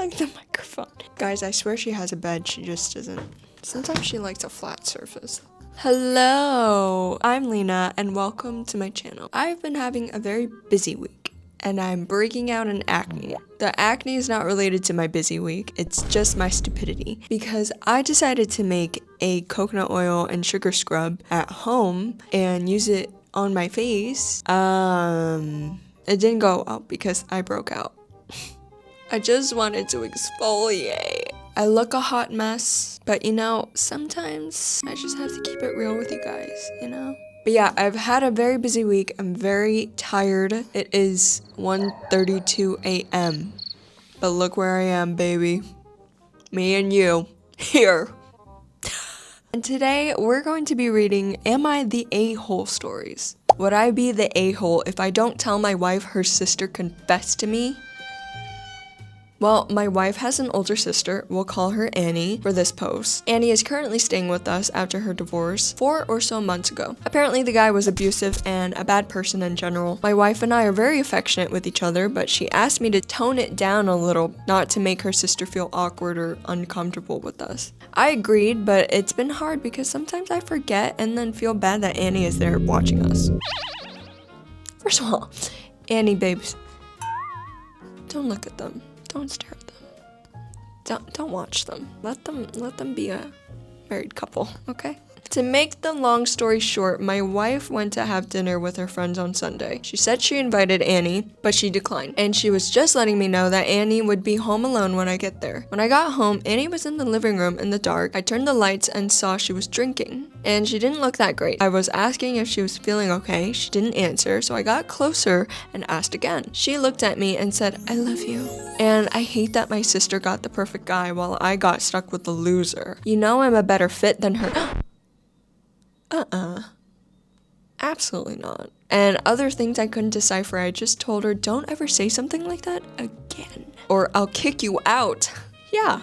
like the microphone. Guys, I swear she has a bed, she just doesn't. Sometimes she likes a flat surface. Hello, I'm Lena and welcome to my channel. I've been having a very busy week and I'm breaking out in acne. The acne is not related to my busy week, it's just my stupidity because I decided to make a coconut oil and sugar scrub at home and use it on my face. It didn't go well because I broke out. I just wanted to exfoliate. I look a hot mess, but you know, sometimes I just have to keep it real with you guys, you know? But yeah, I've had a very busy week. I'm very tired. It is 1:32 a.m. But look where I am, baby. Me and you, here. And today, we're going to be reading Am I the A-Hole stories. Would I be the a-hole if I don't tell my wife her sister confessed to me? Well, my wife has an older sister, we'll call her Annie for this post. Annie is currently staying with us after her divorce 4 or so months ago. Apparently the guy was abusive and a bad person in general. My wife and I are very affectionate with each other, but she asked me to tone it down a little, not to make her sister feel awkward or uncomfortable with us. I agreed, but it's been hard because sometimes I forget and then feel bad that Annie is there watching us. First of all, Annie babes, don't look at them. Don't stare at them. Don't watch them. Let them be a married couple, okay? To make the long story short, my wife went to have dinner with her friends on Sunday. She said she invited Annie, but she declined. And she was just letting me know that Annie would be home alone when I get there. When I got home, Annie was in the living room in the dark. I turned the lights and saw she was drinking. And she didn't look that great. I was asking if she was feeling okay. She didn't answer, so I got closer and asked again. She looked at me and said, "I love you." And I hate that my sister got the perfect guy while I got stuck with the loser. You know I'm a better fit than her. Absolutely not. And other things I couldn't decipher, I just told her, don't ever say something like that again, or I'll kick you out. Yeah.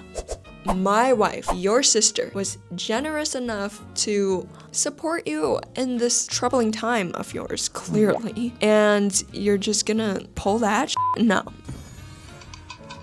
My wife, your sister, was generous enough to support you in this troubling time of yours, clearly. And you're just gonna pull that shit? No.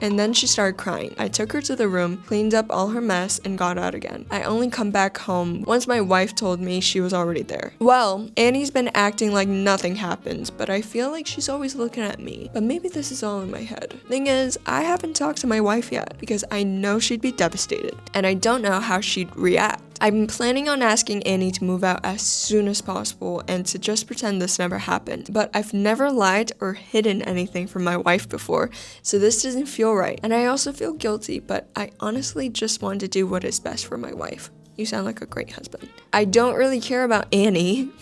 And then she started crying. I took her to the room, cleaned up all her mess, and got out again. I only come back home once my wife told me she was already there. Well, Annie's been acting like nothing happens, but I feel like she's always looking at me. But maybe this is all in my head. Thing is, I haven't talked to my wife yet because I know she'd be devastated, and I don't know how she'd react. I've been planning on asking Annie to move out as soon as possible and to just pretend this never happened. But I've never lied or hidden anything from my wife before, so this doesn't feel right. And I also feel guilty, but I honestly just want to do what is best for my wife. You sound like a great husband. I don't really care about Annie,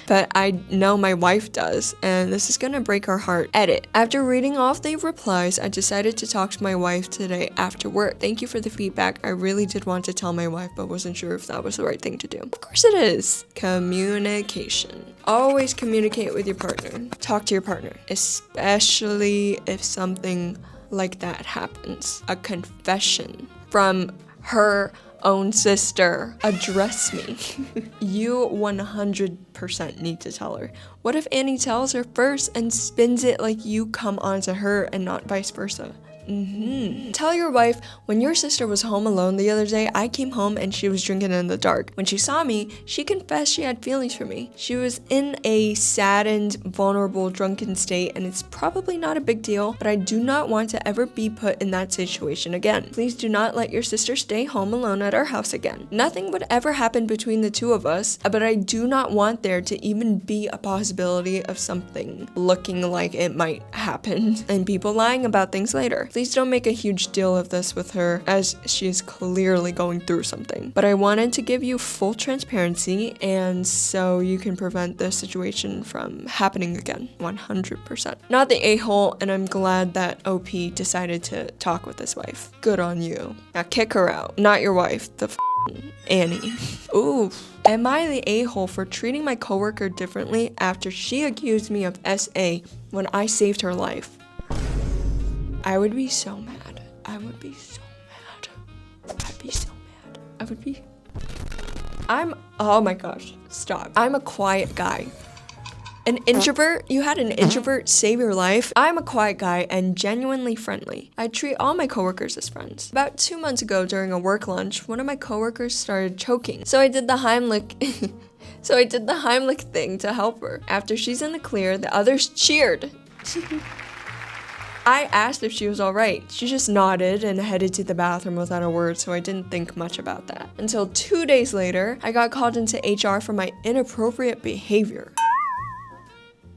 but I know my wife does, and this is gonna break her heart. Edit. After reading off the replies, I decided to talk to my wife today after work. Thank you for the feedback. I really did want to tell my wife, but wasn't sure if that was the right thing to do. Of course it is. Communication. Always communicate with your partner. Talk to your partner, especially if something like that happens. A confession from her own sister. Address me. You 100% need to tell her. What if Annie tells her first and spins it like you come onto her and not vice versa? Tell your wife, when your sister was home alone the other day, I came home and she was drinking in the dark. When she saw me, she confessed she had feelings for me. She was in a saddened, vulnerable, drunken state, and it's probably not a big deal, but I do not want to ever be put in that situation again. Please do not let your sister stay home alone at our house again. Nothing would ever happen between the two of us, but I do not want there to even be a possibility of something looking like it might happen and people lying about things later. Please don't make a huge deal of this with her, as she is clearly going through something. But I wanted to give you full transparency, and so you can prevent this situation from happening again, 100%. Not the a-hole, and I'm glad that OP decided to talk with his wife. Good on you. Now kick her out. Not your wife, the Annie. Ooh. Am I the a-hole for treating my coworker differently after she accused me of SA when I saved her life? I would be so mad. I would be so mad. I'd be so mad. I would be... oh my gosh, stop. I'm a quiet guy. An introvert? You had an introvert save your life? I'm a quiet guy and genuinely friendly. I treat all my coworkers as friends. About 2 months ago during a work lunch, one of my coworkers started choking. So I did the Heimlich thing to help her. After she's in the clear, the others cheered. I asked if she was alright. She just nodded and headed to the bathroom without a word, so I didn't think much about that. Until 2 days later, I got called into HR for my inappropriate behavior.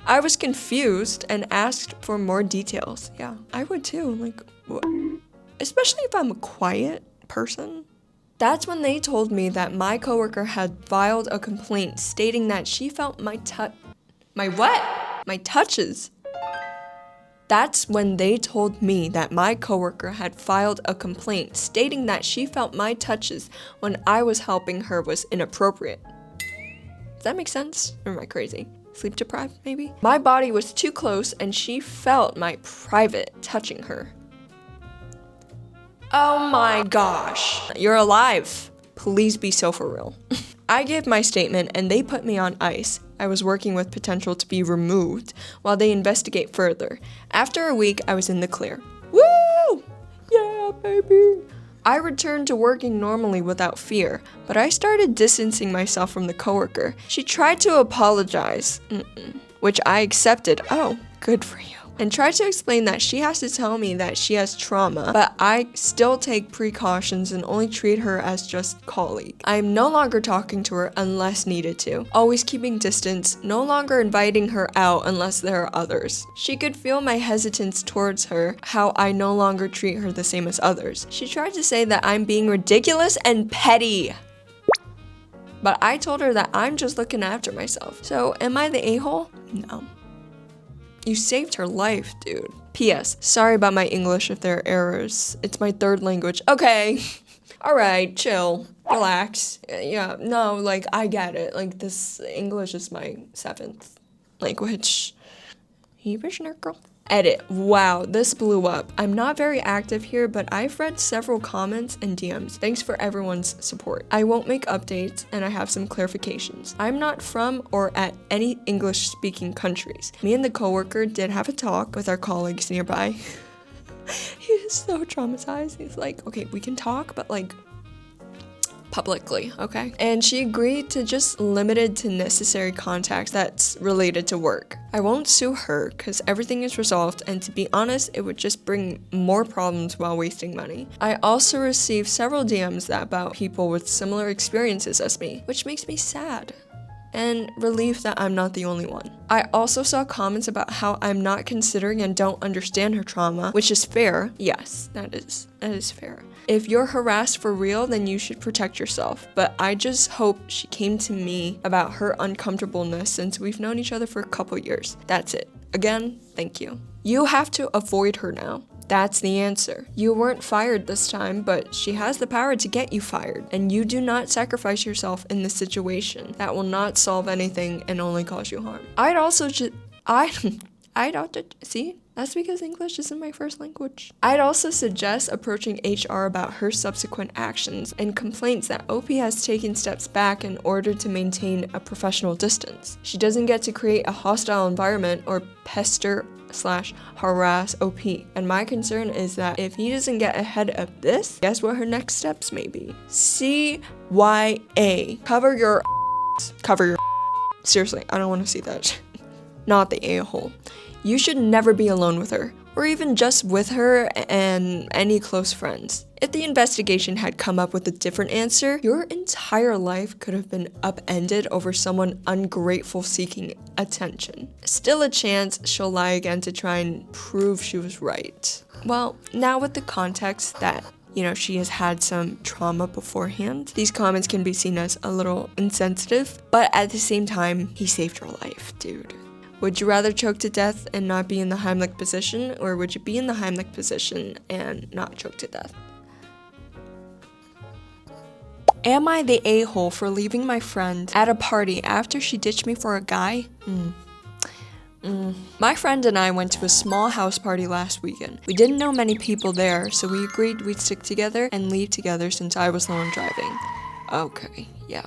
I was confused and asked for more details. Yeah, I would too. Like, what? Especially if I'm a quiet person. That's when they told me that my coworker had filed a complaint stating that she felt my touches. That's when they told me that my coworker had filed a complaint stating that she felt my touches when I was helping her was inappropriate. Does that make sense? Or am I crazy? Sleep deprived, maybe? My body was too close and she felt my private touching her. Oh my gosh. You're alive. Please be so for real. I gave my statement and they put me on ice. I was working with potential to be removed while they investigate further. After a week, I was in the clear. Woo! Yeah, baby! I returned to working normally without fear, but I started distancing myself from the coworker. She tried to apologize, which I accepted. Oh, good for you. And tried to explain that she has to tell me that she has trauma, but I still take precautions and only treat her as just colleague. I am no longer talking to her unless needed to, always keeping distance, no longer inviting her out unless there are others. She could feel my hesitance towards her, how I no longer treat her the same as others. She tried to say that I'm being ridiculous and petty. But I told her that I'm just looking after myself. So am I the a-hole? No. You saved her life, dude. P.S. Sorry about my English if there are errors. It's my third language. Okay. Alright, chill. Relax. Yeah, no, like, I get it. Like, this English is my 7th language. Girl. Edit. Wow, this blew up. I'm not very active here, but I've read several comments and DMs. Thanks for everyone's support. I won't make updates, and I have some clarifications. I'm not from or at any English-speaking countries. Me and the coworker did have a talk with our colleagues nearby. He is so traumatized. He's like, okay, we can talk, but like, publicly, okay? And she agreed to just limited to necessary contacts that's related to work. I won't sue her because everything is resolved, and to be honest, it would just bring more problems while wasting money. I also received several DMs about people with similar experiences as me, which makes me sad and relieved that I'm not the only one. I also saw comments about how I'm not considering and don't understand her trauma, which is fair. Yes, that is fair. If you're harassed for real, then you should protect yourself. But I just hope she came to me about her uncomfortableness since we've known each other for a couple years. That's it. Again, thank you. You have to avoid her now. That's the answer. You weren't fired this time, but she has the power to get you fired. And you do not sacrifice yourself in this situation. That will not solve anything and only cause you harm. I'd also see? That's because English isn't my first language. I'd also suggest approaching HR about her subsequent actions and complaints that OP has taken steps back in order to maintain a professional distance. She doesn't get to create a hostile environment or pester/harass OP. And my concern is that if he doesn't get ahead of this, guess what her next steps may be? CYA. Cover your. Seriously, I don't want to see that. Not the a-hole. You should never be alone with her, or even just with her and any close friends. If the investigation had come up with a different answer, your entire life could have been upended over someone ungrateful seeking attention. Still a chance she'll lie again to try and prove she was right. Well, now with the context that she has had some trauma beforehand, these comments can be seen as a little insensitive, but at the same time, he saved her life, dude. Would you rather choke to death and not be in the Heimlich position, or would you be in the Heimlich position and not choke to death? Am I the a-hole for leaving my friend at a party after she ditched me for a guy? My friend and I went to a small house party last weekend. We didn't know many people there, so we agreed we'd stick together and leave together since I was the one driving. Okay, yeah.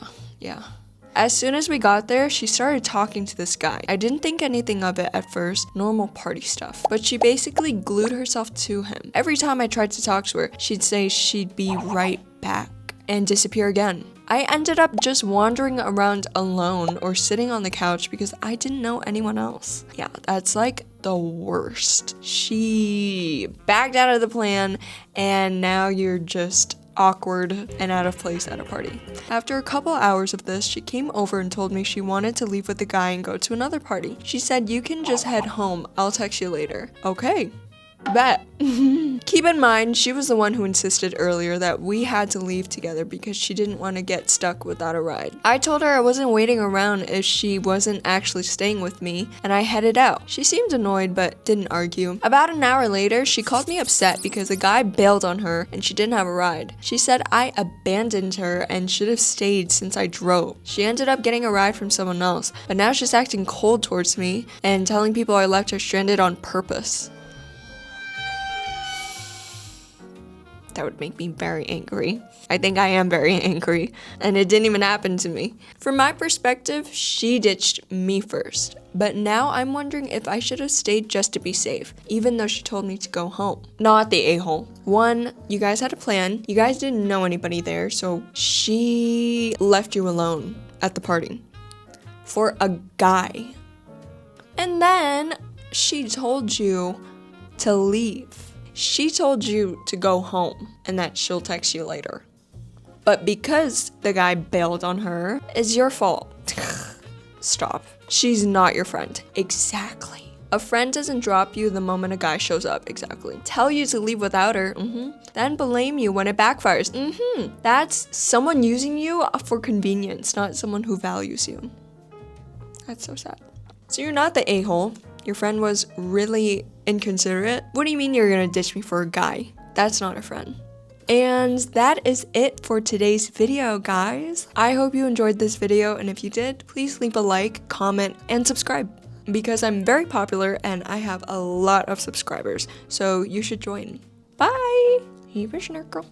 As soon as we got there, she started talking to this guy. I didn't think anything of it at first, normal party stuff. But she basically glued herself to him. Every time I tried to talk to her, she'd say she'd be right back and disappear again. I ended up just wandering around alone or sitting on the couch because I didn't know anyone else. Yeah, that's like the worst. She backed out of the plan and now you're just awkward and out of place at a party. After a couple hours of this, she came over and told me she wanted to leave with the guy and go to another party. She said, "You can just head home. I'll text you later." Okay. Bet. Keep in mind, she was the one who insisted earlier that we had to leave together because she didn't want to get stuck without a ride. I told her I wasn't waiting around if she wasn't actually staying with me, and I headed out. She seemed annoyed but didn't argue. About an hour later, she called me upset because a guy bailed on her and she didn't have a ride. She said I abandoned her and should have stayed since I drove. She ended up getting a ride from someone else, but now she's acting cold towards me and telling people I left her stranded on purpose. That would make me very angry. I think I am very angry, and it didn't even happen to me. From my perspective, she ditched me first, but now I'm wondering if I should have stayed just to be safe, even though she told me to go home. Not the a-hole. One, you guys had a plan, you guys didn't know anybody there, so she left you alone at the party for a guy. And then she told you to leave. She told you to go home and that she'll text you later. But because the guy bailed on her, it's your fault. Stop. She's not your friend. Exactly. A friend doesn't drop you the moment a guy shows up. Exactly. Tell you to leave without her. Then blame you when it backfires. That's someone using you for convenience, not someone who values you. That's so sad. So you're not the a-hole. Your friend was really inconsiderate. What do you mean you're gonna ditch me for a guy? That's not a friend. And that is it for today's video, guys. I hope you enjoyed this video, and if you did, please leave a like, comment, and subscribe. Because I'm very popular and I have a lot of subscribers, so you should join. Bye! Liebe Schnurkel.